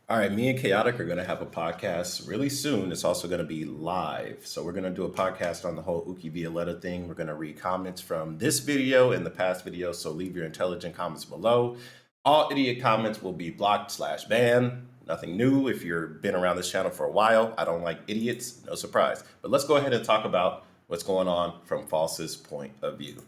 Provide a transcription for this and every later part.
All right, me and Chaotic are going to have a podcast really soon. It's also going to be live. So we're going to do a podcast on the whole Uki Violeta thing. We're going to read comments from this video and the past video. So leave your intelligent comments below. All idiot comments will be blocked/banned. Nothing new. If you've been around this channel for a while, I don't like idiots. No surprise. But let's go ahead and talk about what's going on from False's point of view.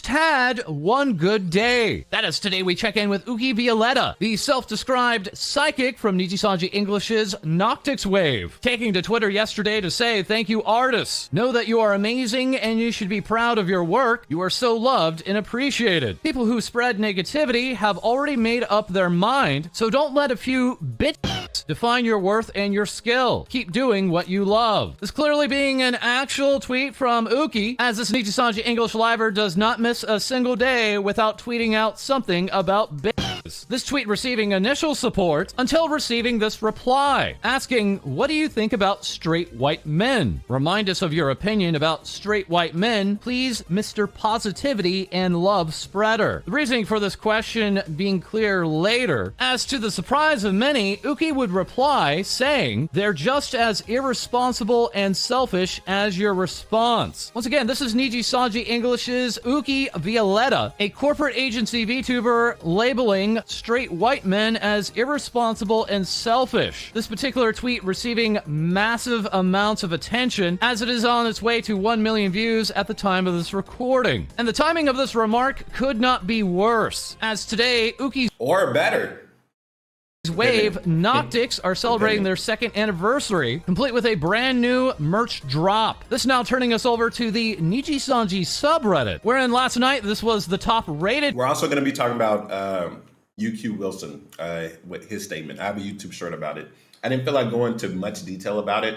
Had one good day. That is, today we check in with Uki Violeta, the self-described psychic from Nijisanji English's Noctix Wave, taking to Twitter yesterday to say, "Thank you, artists. Know that you are amazing and you should be proud of your work. You are so loved and appreciated. People who spread negativity have already made up their mind, so don't let a few bitches define your worth and your skill. Keep doing what you love." This clearly being an actual tweet from Uki, as this Nijisanji English liver does not miss a single day without tweeting out something about bitches. This tweet receiving initial support until receiving this reply, asking, "What do you think about straight white men? Remind us of your opinion about straight white men, please, Mr. Positivity and Love Spreader." The reasoning for this question being clear later. As to the surprise of many, Uki would reply saying, "They're just as irresponsible and selfish as your response." Once again, this is Nijisanji English's Uki Violeta, a corporate agency VTuber labeling straight white men as irresponsible and selfish. This particular tweet receiving massive amounts of attention as it is on its way to 1 million views at the time of this recording. And the timing of this remark could not be worse, as today Uki's Or better. Wave Noctix are celebrating their second anniversary, complete with a brand new merch drop. This now turning us over to the Nijisanji subreddit, wherein last night this was the top rated. We're also going to be talking about Uki Wilson, with his statement. I have a YouTube short about it. I didn't feel like going into much detail about it.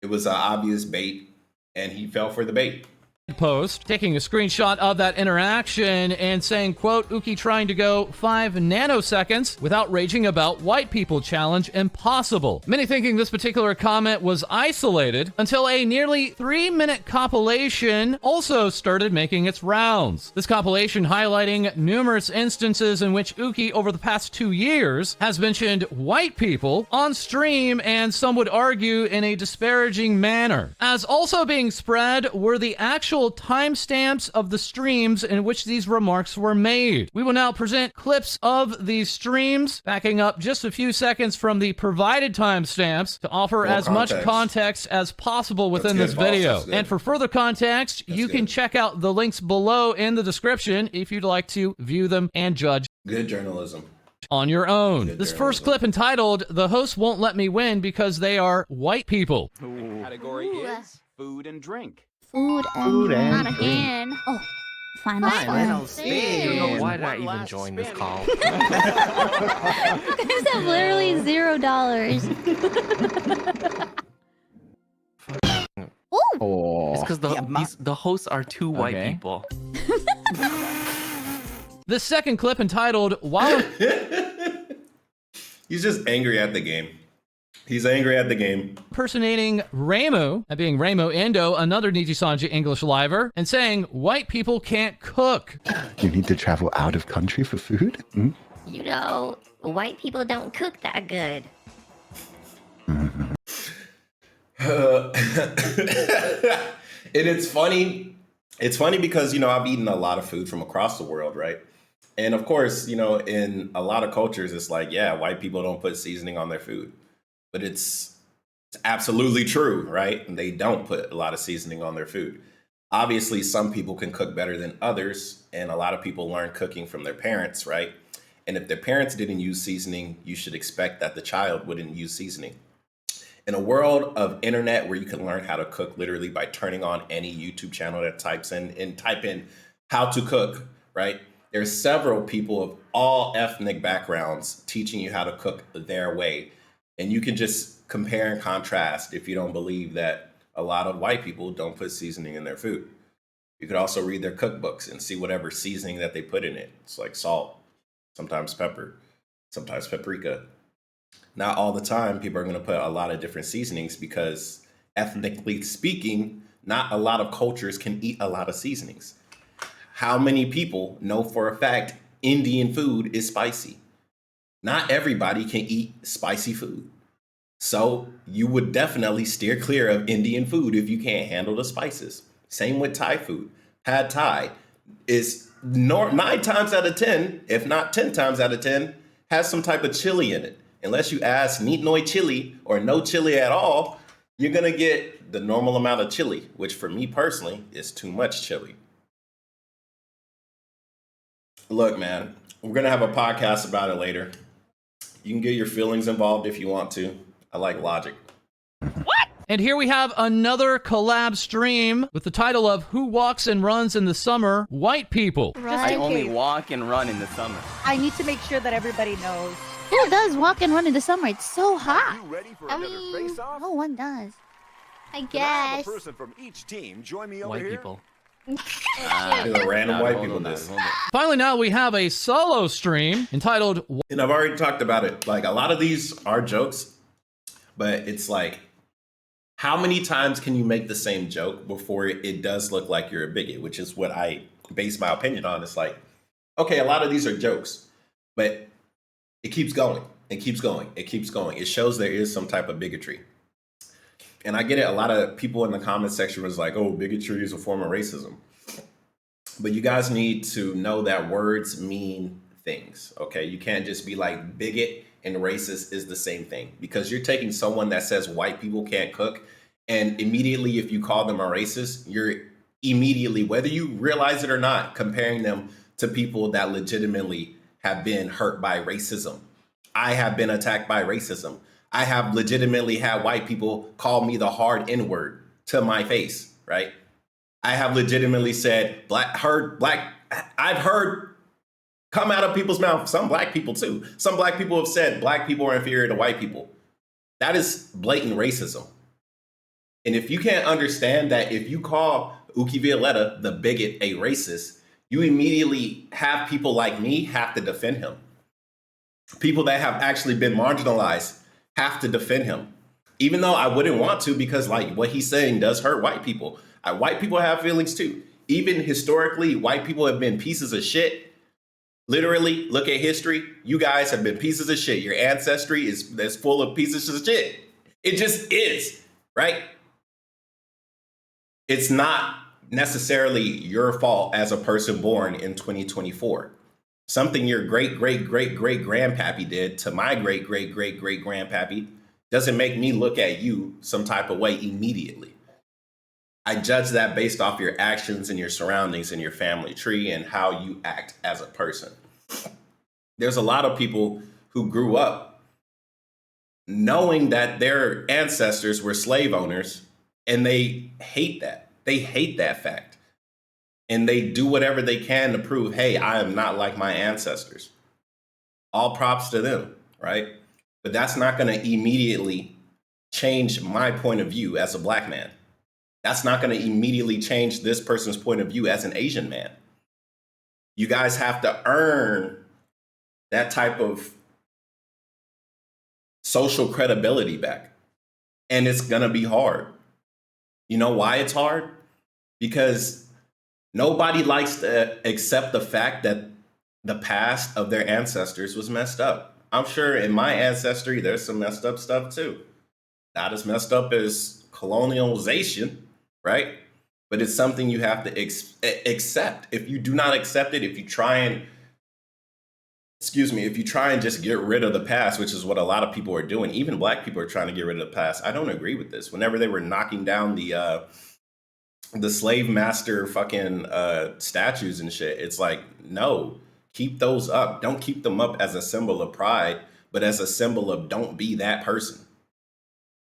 It was an obvious bait, and he fell for the bait. Post, taking a screenshot of that interaction and saying, quote, "Uki trying to go 5 nanoseconds without raging about white people challenge impossible." Many thinking this particular comment was isolated until a nearly 3-minute compilation also started making its rounds. This compilation highlighting numerous instances in which Uki over the past 2 years has mentioned white people on stream, and some would argue in a disparaging manner. As also being spread were the actual timestamps of the streams in which these remarks were made. We will now present clips of these streams, backing up just a few seconds from the provided timestamps to offer as much context as possible within this video. And for further context, you can check out the links below in the description if you'd like to view them and judge. Good journalism. On your own. This first clip entitled, "The Host Won't Let Me Win Because They Are White People." Category is food and drink. Food and drink. Oh, final spin. Why did I even join this call? You guys have literally $0. Ooh. It's because the hosts are two white people. This second clip entitled, "While..." He's just angry at the game. He's angry at the game. Impersonating Ramo, that being Ramo Endo, another Nijisanji English liver, and saying, "White people can't cook." You need to travel out of country for food? Mm? You know, white people don't cook that good. And it's funny. It's funny because, I've eaten a lot of food from across the world, right? And of course, in a lot of cultures, it's like, yeah, white people don't put seasoning on their food. But it's absolutely true, right? And they don't put a lot of seasoning on their food. Obviously, some people can cook better than others, and a lot of people learn cooking from their parents, right? And if their parents didn't use seasoning, you should expect that the child wouldn't use seasoning. In a world of internet where you can learn how to cook literally by turning on any YouTube channel that type in how to cook, right? There's several people of all ethnic backgrounds teaching you how to cook their way. And you can just compare and contrast if you don't believe that a lot of white people don't put seasoning in their food. You could also read their cookbooks and see whatever seasoning that they put in it. It's like salt, sometimes pepper, sometimes paprika. Not all the time people are going to put a lot of different seasonings because ethnically speaking, not a lot of cultures can eat a lot of seasonings. How many people know for a fact Indian food is spicy? Not everybody can eat spicy food. So you would definitely steer clear of Indian food if you can't handle the spices. Same with Thai food. Pad Thai is 9 times out of 10, if not 10 times out of 10, has some type of chili in it. Unless you ask neat noi chili or no chili at all, you're gonna get the normal amount of chili, which for me personally is too much chili. Look, man, we're gonna have a podcast about it later. You can get your feelings involved if you want to. I like logic. What? And here we have another collab stream with the title of Who Walks and Runs in the Summer? White People. I only walk and run in the summer. I need to make sure that everybody knows. Who does walk and run in the summer? It's so hot. Ready for I another mean, face-off? no one does. I Can I have guess. a person from each team join me over White here? people. Random white people this. Finally, now we have a solo stream entitled And I've already talked about it. Like, a lot of these are jokes, but it's like, how many times can you make the same joke before it does look like you're a bigot, which is what I base my opinion on. It's like, okay, a lot of these are jokes, but it keeps going. It keeps going. It keeps going. It shows there is some type of bigotry. And I get it. A lot of people in the comment section was like, oh, bigotry is a form of racism. But you guys need to know that words mean things, okay? You can't just be like bigot and racist is the same thing, because you're taking someone that says white people can't cook, and immediately if you call them a racist, you're immediately, whether you realize it or not, comparing them to people that legitimately have been hurt by racism. I have been attacked by racism. I have legitimately had white people call me the hard N-word to my face, right? I have legitimately said I've heard come out of people's mouth, some black people too. Some black people have said black people are inferior to white people. That is blatant racism. And if you can't understand that, if you call Uki Violeta, the bigot, a racist, you immediately have people like me have to defend him. People that have actually been marginalized have to defend him. Even though I wouldn't want to, because like what he's saying does hurt white people. White people have feelings too. Even historically, white people have been pieces of shit. Literally, look at history. You guys have been pieces of shit. Your ancestry is full of pieces of shit. It just is, right? It's not necessarily your fault as a person born in 2024. Something your great-great-great-great-grandpappy did to my great-great-great-great-grandpappy doesn't make me look at you some type of way immediately. I judge that based off your actions and your surroundings and your family tree and how you act as a person. There's a lot of people who grew up knowing that their ancestors were slave owners, and they hate that. They hate that fact. And they do whatever they can to prove, hey, I am not like my ancestors. All props to them, right? But that's not going to immediately change my point of view as a black man. That's not going to immediately change this person's point of view as an Asian man. You guys have to earn that type of social credibility back. And it's going to be hard. You know why it's hard? Because nobody likes to accept the fact that the past of their ancestors was messed up. I'm sure in my ancestry, there's some messed up stuff too. Not as messed up as colonialization, right? But it's something you have to accept. If you do not accept it, if you try and just get rid of the past, which is what a lot of people are doing, even black people are trying to get rid of the past. I don't agree with this. Whenever they were knocking down the slave master fucking statues and shit, it's like, no, keep those up. Don't keep them up as a symbol of pride, but as a symbol of don't be that person.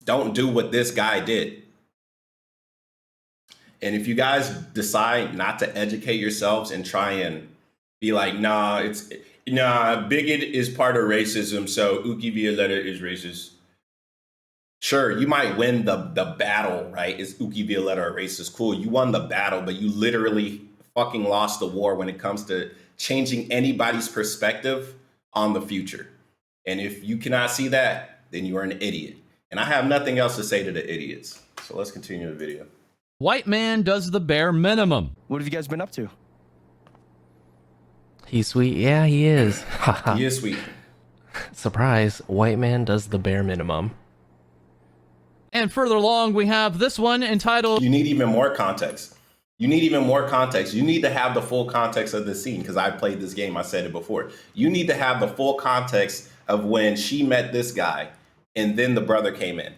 Don't do what this guy did. And if you guys decide not to educate yourselves and try and be like, bigot is part of racism, so Uki Violeta is racist. Sure, you might win the battle, right? Is Uki Violeta a racist? Cool, you won the battle, but you literally fucking lost the war when it comes to changing anybody's perspective on the future. And if you cannot see that, then you are an idiot. And I have nothing else to say to the idiots. So let's continue the video. White man does the bare minimum. What have you guys been up to? He's sweet. Yeah, he is. He is sweet. Surprise, white man does the bare minimum. And further along, we have this one entitled... You need even more context. You need even more context. You need to have the full context of the scene, because I played this game, I said it before. You need to have the full context of when she met this guy and then the brother came in.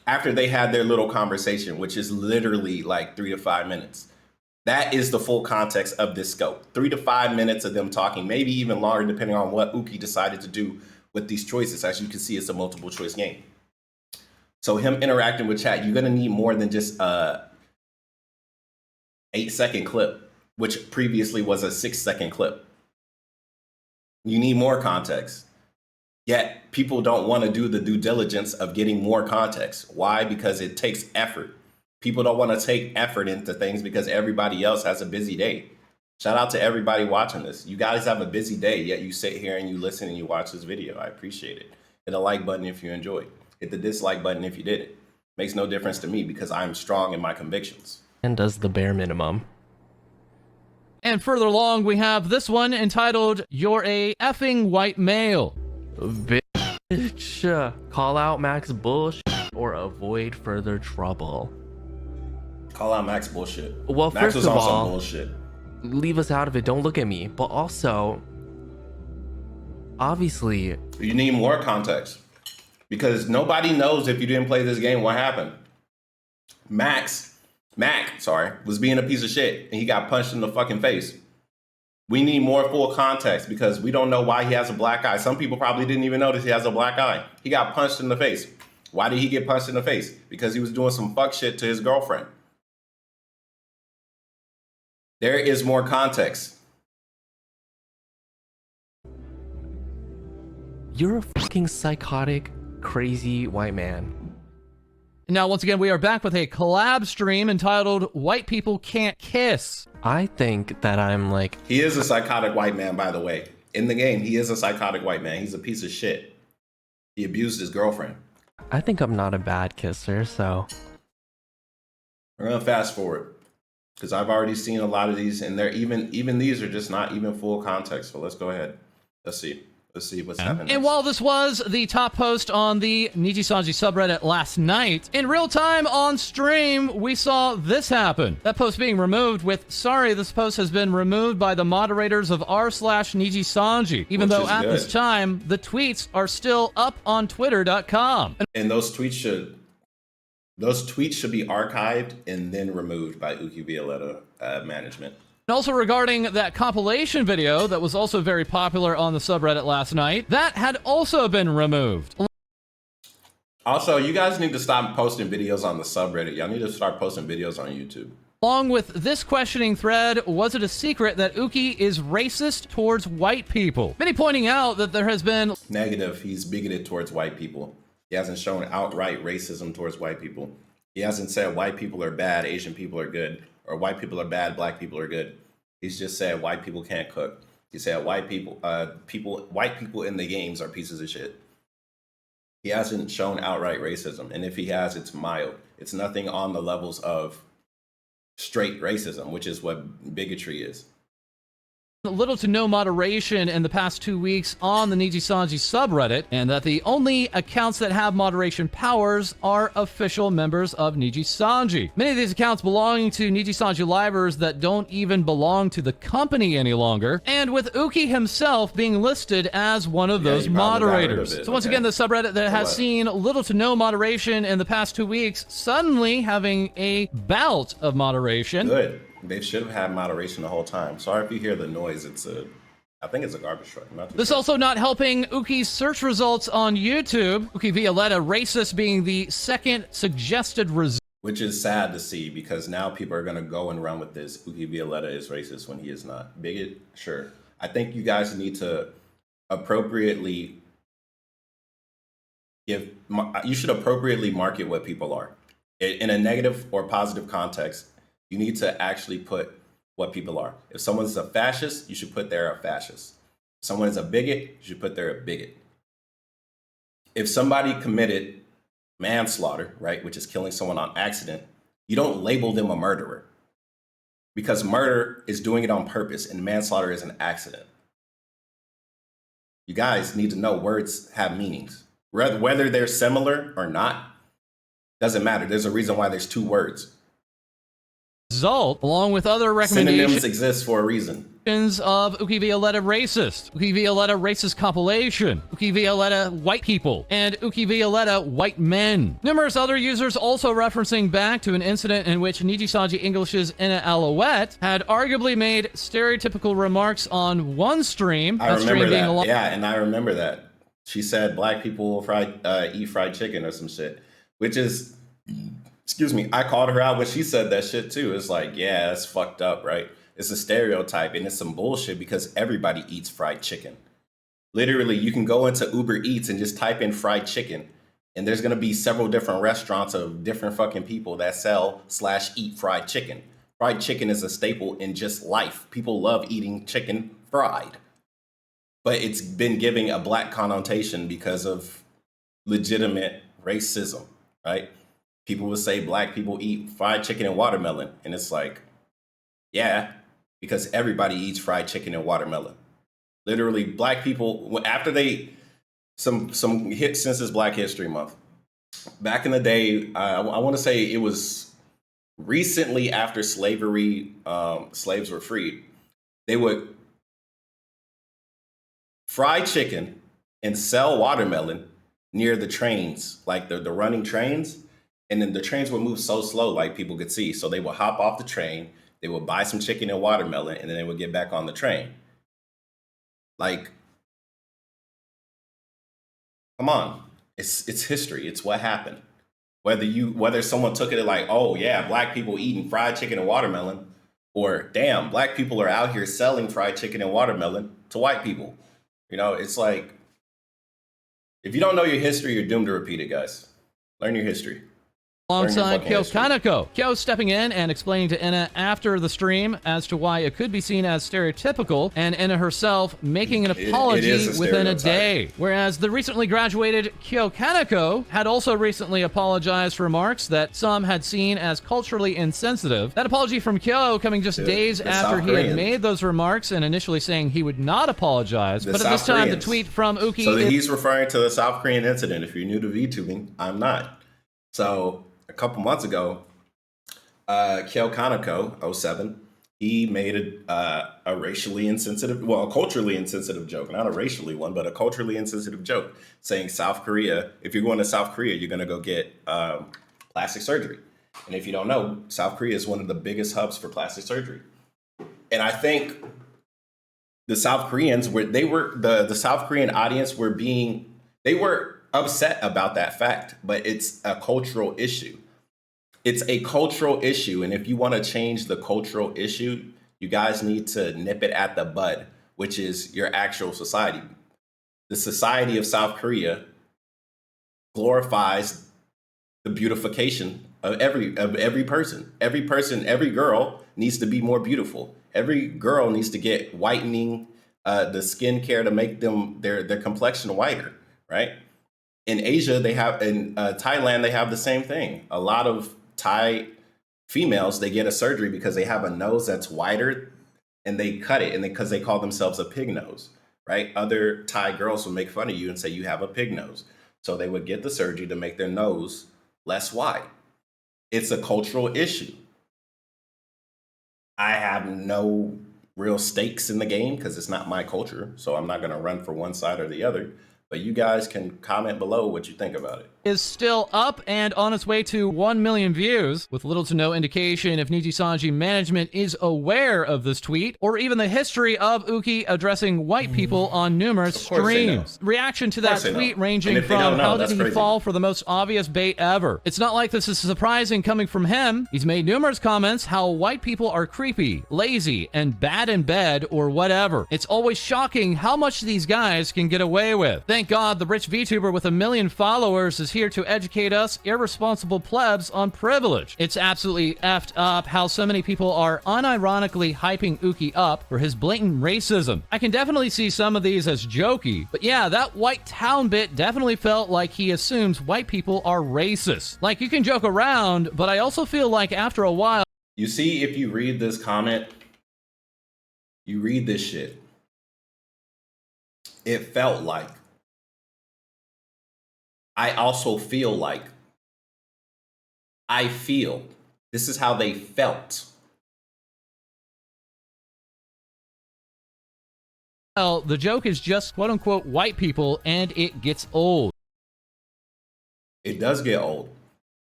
After they had their little conversation, which is literally like 3 to 5 minutes. That is the full context of this scope. 3 to 5 minutes of them talking, maybe even longer, depending on what Uki decided to do with these choices. As you can see, it's a multiple choice game. So him interacting with chat, you're gonna need more than just a 8-second clip, which previously was a 6-second clip. You need more context. Yet people don't want to do the due diligence of getting more context. Why? Because it takes effort. People don't want to take effort into things because everybody else has a busy day. Shout out to everybody watching this. You guys have a busy day, yet you sit here and you listen and you watch this video. I appreciate it. Hit a like button if you enjoyed. Hit the dislike button if you didn't. Makes no difference to me because I'm strong in my convictions. And does the bare minimum. And further along, we have this one entitled, You're a Effing White Male. Bitch, call out Max bullshit or avoid further trouble. Call out Max bullshit. Well, Max first was of on some all, bullshit. Leave us out of it. Don't look at me. But also, obviously, You need more context. Because nobody knows if you didn't play this game what happened. Mac, was being a piece of shit and he got punched in the fucking face. We need more full context because we don't know why he has a black eye. Some people probably didn't even notice he has a black eye. He got punched in the face. Why did he get punched in the face? Because he was doing some fuck shit to his girlfriend. There is more context. you're a fucking psychotic, crazy white man. Now, once again, we are back with a collab stream entitled White People Can't Kiss. I think that I'm like... He is a psychotic white man, by the way. In the game, he is a psychotic white man. He's a piece of shit. He abused his girlfriend. I think I'm not a bad kisser, so... We're gonna fast forward. Because I've already seen a lot of these, and they're even these are just not even full context. So let's go ahead. Let's see. Let's see what's happening. And while this was the top post on the Nijisanji subreddit last night, in real time on stream, we saw this happen. That post being removed with, sorry, this post has been removed by the moderators of r/Nijisanji, even though at this time, the tweets are still up on twitter.com. And those tweets should be archived and then removed by Uki Violeta management. And also regarding that compilation video that was also very popular on the subreddit last night, that had also been removed. Also, you guys need to stop posting videos on the subreddit. Y'all need to start posting videos on YouTube. Along with this questioning thread, was it a secret that Uki is racist towards white people? Many pointing out that there has been... Negative, he's bigoted towards white people. He hasn't shown outright racism towards white people. He hasn't said white people are bad, Asian people are good, or white people are bad, black people are good. He's just said white people can't cook. He said white people in the games are pieces of shit. He hasn't shown outright racism, and if he has, it's mild. It's nothing on the levels of straight racism, which is what bigotry is. Little to no moderation in the past 2 weeks on the Nijisanji subreddit, and that the only accounts that have moderation powers are official members of Nijisanji. Many of these accounts belonging to Nijisanji livers that don't even belong to the company any longer, and with Uki himself being listed as one of those moderators. So once again, the subreddit that has seen little to no moderation in the past 2 weeks suddenly having a bout of moderation. Good. They should have had moderation the whole time. Sorry if you hear the noise. I think it's a garbage truck. This also not helping Uki's search results on YouTube. Uki Violeta, racist being the second suggested result. Which is sad to see because now people are going to go and run with this. Uki Violeta is racist when he is not. Bigot? Sure. I think you guys need to appropriately you should appropriately market what people are. In a negative or positive context, you need to actually put what people are. If someone's a fascist, you should put they're a fascist. If someone is a bigot, you should put they're a bigot. If somebody committed manslaughter, right, which is killing someone on accident, you don't label them a murderer. Because murder is doing it on purpose and manslaughter is an accident. You guys need to know words have meanings. Whether they're similar or not, doesn't matter. There's a reason why there's two words. Result, along with other Synonyms recommendations exist for a reason. of Uki Violeta racist, Uki Violeta racist compilation, Uki Violeta white people, and Uki Violeta white men. Numerous other users also referencing back to an incident in which Nijisanji English's Ina Alouette had arguably made stereotypical remarks on one stream. I remember that. Yeah, and I remember that. She said black people eat fried chicken or some shit, which is, excuse me, I called her out when she said that shit too. It's like, yeah, that's fucked up, right? It's a stereotype and it's some bullshit because everybody eats fried chicken. Literally, you can go into Uber Eats and just type in fried chicken, and there's gonna be several different restaurants of different fucking people that sell/eat fried chicken. Fried chicken is a staple in just life. People love eating chicken fried. But it's been giving a black connotation because of legitimate racism, right? People would say black people eat fried chicken and watermelon. And it's like, yeah, because everybody eats fried chicken and watermelon. Literally, black people, after some hit since it's Black History Month. Back in the day, I want to say it was recently after slavery, slaves were freed. They would fry chicken and sell watermelon near the trains, like the running trains. And then the trains would move so slow, like people could see. So they would hop off the train, they would buy some chicken and watermelon, and then they would get back on the train. Like, come on, it's history. It's what happened. Whether someone took it like, oh yeah, black people eating fried chicken and watermelon, or damn, black people are out here selling fried chicken and watermelon to white people. You know, it's like, if you don't know your history, you're doomed to repeat it, guys. Learn your history. Alongside Kyo Kaneko. Kyo stepping in and explaining to Ina after the stream as to why it could be seen as stereotypical, and Ina herself making an apology within a day. Whereas the recently graduated Kyo Kaneko had also recently apologized for remarks that some had seen as culturally insensitive. That apology from Kyo coming just days after he had made those remarks and initially saying he would not apologize. But at this time, the tweet from Uki... So he's referring to the South Korean incident. If you're new to VTubing, I'm not. So... a couple months ago, Kyo Kaneko, 07, he made a racially insensitive, well, a culturally insensitive joke, not a racially one, but a culturally insensitive joke, saying South Korea, if you're going to South Korea, you're going to go get plastic surgery. And if you don't know, South Korea is one of the biggest hubs for plastic surgery. And I think the South Koreans the South Korean audience they were upset about that fact, but it's a cultural issue. It's a cultural issue, and if you want to change the cultural issue, you guys need to nip it at the bud, which is your actual society. The society of South Korea glorifies the beautification of every person. Every girl needs to be more beautiful. Every girl needs to get whitening, the skincare to make their complexion whiter, right? In Asia, in Thailand, they have the same thing. A lot of Thai females, they get a surgery because they have a nose that's wider, and they cut it, and because they call themselves a pig nose, right? Other Thai girls will make fun of you and say you have a pig nose. So they would get the surgery to make their nose less wide. It's a cultural issue. I have no real stakes in the game because it's not my culture, so I'm not going to run for one side or the other. But you guys can comment below what you think about it. Is still up and on its way to 1 million views, with little to no indication if Nijisanji management is aware of this tweet, or even the history of Uki addressing white people on numerous streams. Reaction to that tweet ranging from how did he fall for the most obvious bait ever. It's not like this is surprising coming from him. He's made numerous comments how white people are creepy, lazy, and bad in bed or whatever. It's always shocking how much these guys can get away with. Thank God the rich VTuber with 1 million followers is here to educate us irresponsible plebs on privilege. It's absolutely effed up how so many people are unironically hyping Uki up for his blatant racism. I can definitely see some of these as jokey, but yeah, that white town bit definitely felt like he assumes white people are racist. Like, you can joke around, but I also feel like after a while... You see, if you read this comment, you read this shit. It felt like. I also feel like. I feel. This is how they felt. Well, the joke is just quote unquote white people and it gets old. It does get old.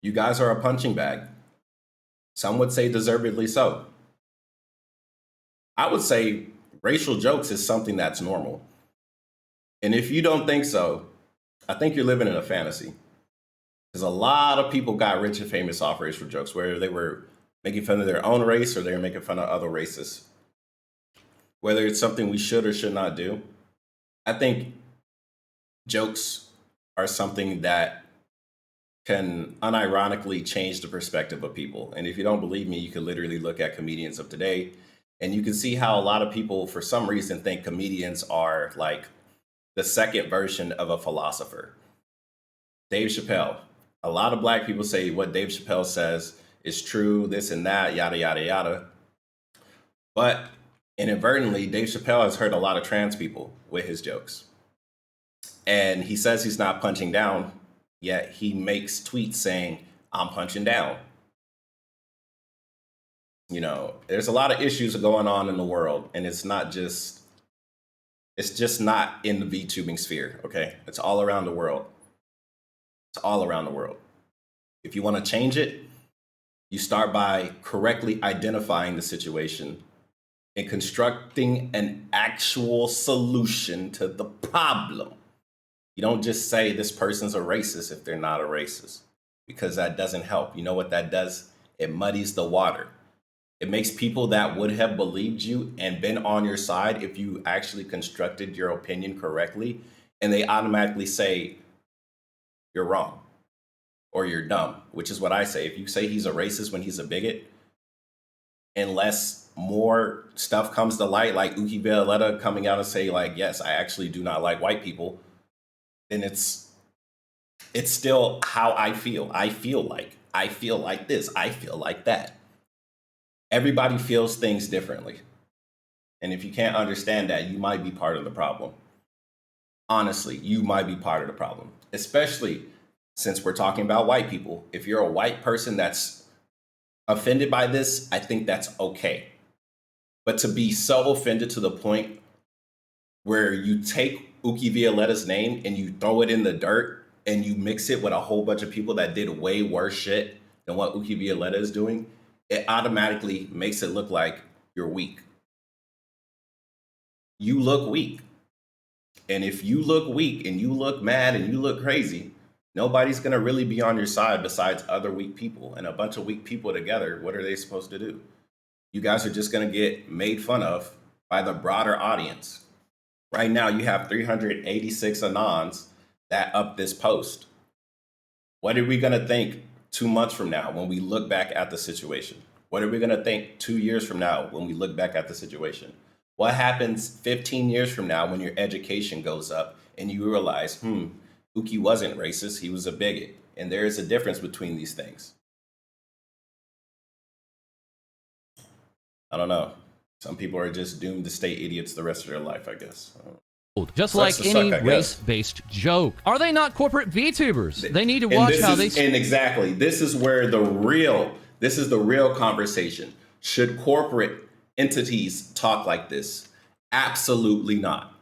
You guys are a punching bag. Some would say deservedly so. I would say racial jokes is something that's normal. And if you don't think so, I think you're living in a fantasy. Because a lot of people got rich and famous off racial jokes, where they were making fun of their own race or they were making fun of other races. Whether it's something we should or should not do, I think jokes are something that can unironically change the perspective of people. And if you don't believe me, you can literally look at comedians of today and you can see how a lot of people, for some reason, think comedians are like the second version of a philosopher. Dave Chappelle. A lot of black people say what Dave Chappelle says is true, this and that, yada, yada, yada. But inadvertently, Dave Chappelle has hurt a lot of trans people with his jokes. And he says he's not punching down, yet he makes tweets saying, I'm punching down. You know, there's a lot of issues going on in the world, and it's just not in the VTubing sphere, okay? It's all around the world. It's all around the world. If you want to change it, you start by correctly identifying the situation and constructing an actual solution to the problem. You don't just say this person's a racist if they're not a racist, because that doesn't help. You know what that does? It muddies the water. It makes people that would have believed you and been on your side if you actually constructed your opinion correctly, and they automatically say you're wrong or you're dumb, which is what I say. If you say he's a racist when he's a bigot, unless more stuff comes to light, like Uki Violeta coming out and say like, yes, I actually do not like white people, then it's still how I feel. I feel like this. I feel like that. Everybody feels things differently. And if you can't understand that, you might be part of the problem. Honestly, you might be part of the problem, especially since we're talking about white people. If you're a white person that's offended by this, I think that's okay. But to be so offended to the point where you take Uki Violeta's name and you throw it in the dirt and you mix it with a whole bunch of people that did way worse shit than what Uki Violeta is doing, it automatically makes it look like you're weak. You look weak. And if you look weak and you look mad and you look crazy, nobody's going to really be on your side besides other weak people. And a bunch of weak people together, what are they supposed to do? You guys are just going to get made fun of by the broader audience. Right now, you have 386 Anons that up this post. What are we going to think 2 months from now when we look back at the situation? What are we going to think 2 years from now when we look back at the situation? What happens 15 years from now when your education goes up and you realize, Uki wasn't racist, he was a bigot. And there is a difference between these things. I don't know. Some people are just doomed to stay idiots the rest of their life, I guess. Just like any race-based joke. Are they not corporate VTubers? They need to watch how they... And exactly, this is where the real conversation. Should corporate entities talk like this? Absolutely not.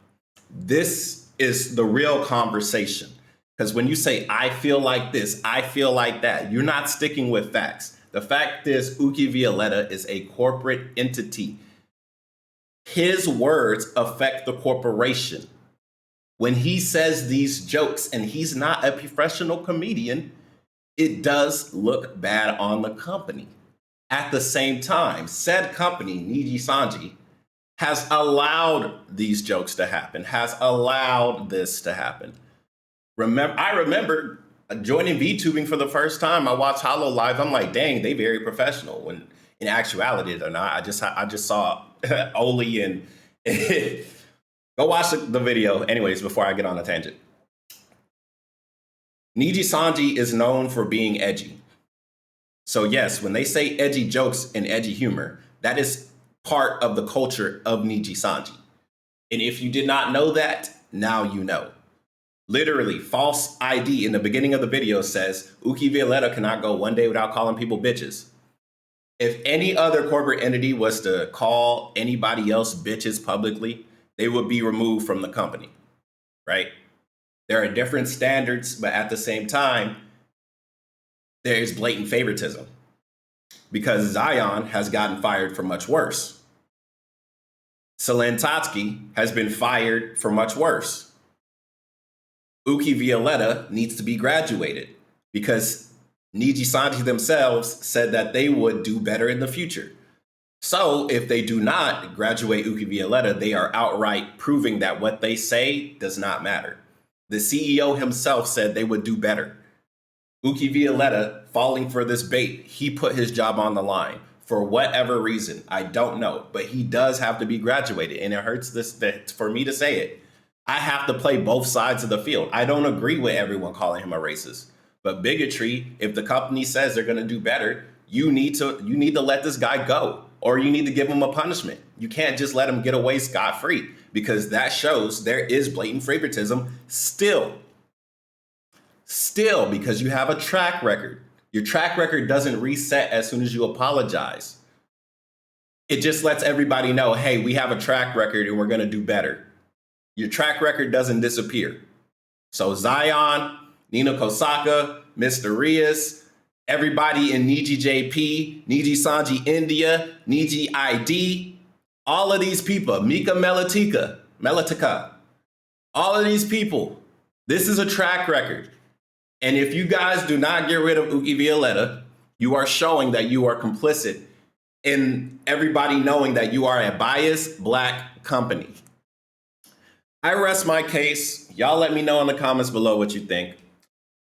This is the real conversation. Because when you say, I feel like this, I feel like that, you're not sticking with facts. The fact is, Uki Violeta is a corporate entity. His words affect the corporation. When he says these jokes and he's not a professional comedian, it does look bad on the company. At the same time, said company, Nijisanji, has allowed these jokes to happen, has allowed this to happen. I remember joining VTubing for the first time. I watched Hollow Live. I'm like, dang, they very professional. When in actuality, they're not. I just saw Oli and go watch the video. Anyways, before I get on a tangent, Nijisanji is known for being edgy. So yes, when they say edgy jokes and edgy humor, that is part of the culture of Nijisanji. And if you did not know that, now you know. Literally, false ID in the beginning of the video says Uki Violeta cannot go one day without calling people bitches. If any other corporate entity was to call anybody else bitches publicly, they would be removed from the company, right? There are different standards, but at the same time, there is blatant favoritism because Zion has gotten fired for much worse. Selin Tatsuki has been fired for much worse. Uki Violeta needs to be graduated because Nijisanji themselves said that they would do better in the future. So if they do not graduate Uki Violeta, they are outright proving that what they say does not matter. The CEO himself said they would do better. Uki Violeta falling for this bait, he put his job on the line for whatever reason. I don't know, but he does have to be graduated, and it hurts for me to say it. I have to play both sides of the field. I don't agree with everyone calling him a racist. But bigotry, if the company says they're going to do better, you need to let this guy go, or you need to give him a punishment. You can't just let him get away scot-free, because that shows there is blatant favoritism still, because you have a track record. Your track record doesn't reset as soon as you apologize. It just lets everybody know, hey, we have a track record and we're going to do better. Your track record doesn't disappear. So Zion, Nina Kosaka, Mr. Rias, everybody in Niji JP, Nijisanji India, Niji ID, all of these people, Mika Melatika, all of these people, this is a track record. And if you guys do not get rid of Uki Violeta, you are showing that you are complicit in everybody knowing that you are a biased Black company. I rest my case. Y'all let me know in the comments below what you think.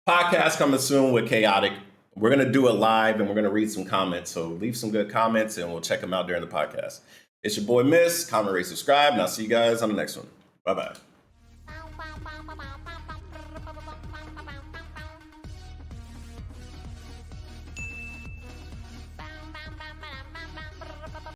Podcast coming soon with Chaotic. We're going to do it live and we're going to read some comments. So leave some good comments and we'll check them out during the podcast. It's your boy Miss. Comment, rate, subscribe, and I'll see you guys on the next one. Bye-bye.